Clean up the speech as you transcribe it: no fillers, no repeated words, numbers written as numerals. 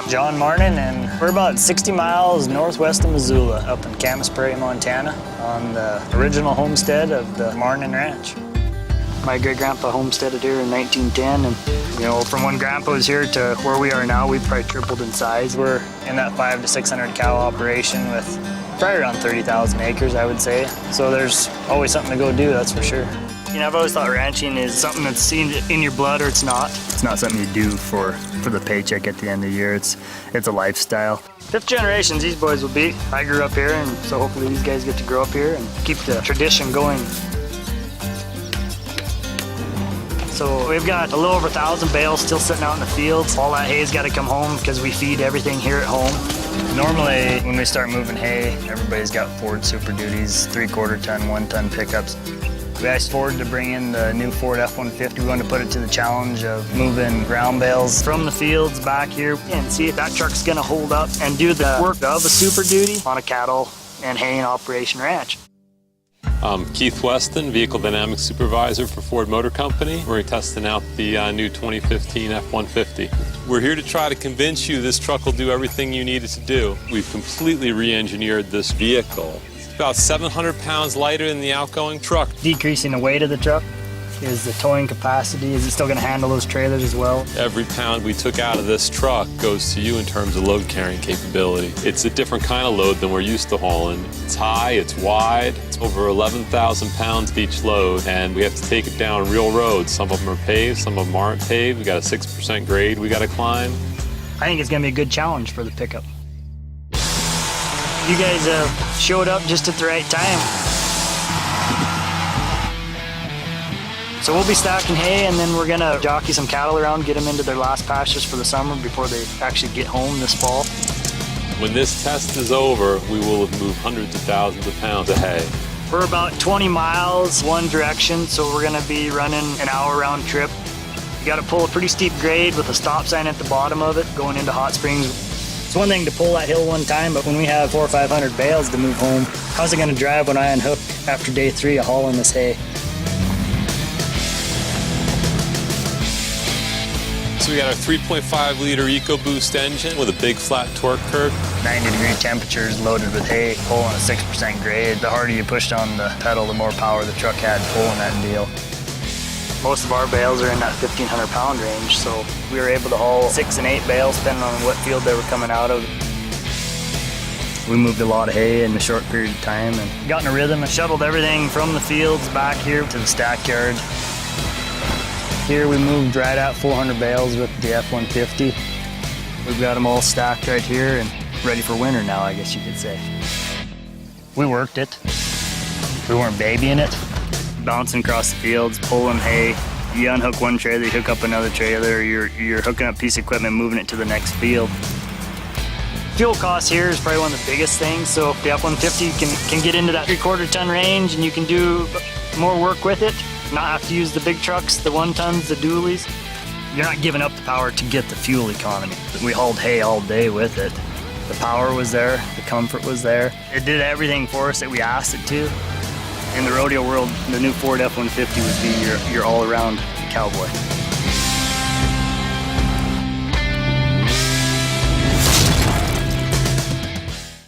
John Marnin, and we're about 60 miles northwest of Missoula, up in Camas Prairie, Montana, on the original homestead of the Marnin Ranch. My great-grandpa homesteaded here in 1910, and from when Grandpa was here to where we are now, we've probably tripled in size. We're in that 500 to 600 cow operation with probably around 30,000 acres, I would say. So there's always something to go do, that's for sure. I've always thought ranching is something that's in your blood, or it's not. It's not something you do for the paycheck at the end of the year. It's a lifestyle. Fifth generations these boys will be. I grew up here, and so hopefully these guys get to grow up here and keep the tradition going. So we've got a little over 1,000 bales still sitting out in the fields. All that hay's got to come home because we feed everything here at home. Normally, when we start moving hay, everybody's got Ford Super Duties, 3/4 ton, 1 ton pickups. We asked Ford to bring in the new Ford F-150. We wanted to put it to the challenge of moving ground bales from the fields back here and see if that truck's gonna hold up and do the work of a Super Duty on a cattle and hay and operation ranch. I'm Keith Weston, Vehicle Dynamics Supervisor for Ford Motor Company. We're testing out the new 2015 F-150. We're here to try to convince you this truck will do everything you need it to do. We've completely re-engineered this vehicle. It's about 700 pounds lighter than the outgoing truck. Decreasing the weight of the truck is the towing capacity. Is it still going to handle those trailers as well? Every pound we took out of this truck goes to you in terms of load carrying capability. It's a different kind of load than we're used to hauling. It's high, it's wide, it's over 11,000 pounds each load, and we have to take it down real roads. Some of them are paved, some of them aren't paved. We got a 6% grade we got to climb. I think it's going to be a good challenge for the pickup. You guys showed up just at the right time. So we'll be stacking hay, and then we're gonna jockey some cattle around, get them into their last pastures for the summer before they actually get home this fall. When this test is over, we will have moved hundreds of thousands of pounds of hay. We're about 20 miles one direction, so we're gonna be running an hour round trip. You gotta pull a pretty steep grade with a stop sign at the bottom of it going into Hot Springs. It's one thing to pull that hill one time, but when we have 400 or 500 bales to move home, how's it gonna drive when I unhook after day 3 of hauling this hay? So we got our 3.5 liter EcoBoost engine with a big flat torque curve. 90-degree temperatures loaded with hay, pulling a 6% grade. The harder you pushed on the pedal, the more power the truck had pulling that deal. Most of our bales are in that 1,500 pound range, so we were able to haul 6 and 8 bales depending on what field they were coming out of. We moved a lot of hay in a short period of time and got in a rhythm and shuttled everything from the fields back here to the stack yard. Here we moved right at 400 bales with the F-150. We've got them all stacked right here and ready for winter now, I guess you could say. We worked it. We weren't babying it. Bouncing across the fields, pulling hay. You unhook one trailer, you hook up another trailer, you're hooking up a piece of equipment, moving it to the next field. Fuel cost here is probably one of the biggest things, so if the F-150 can get into that 3/4 ton range and you can do more work with it, not have to use the big trucks, the 1 tons, the dualies. You're not giving up the power to get the fuel economy. We hauled hay all day with it. The power was there, the comfort was there. It did everything for us that we asked it to. In the rodeo world, the new Ford F-150 would be your all-around cowboy.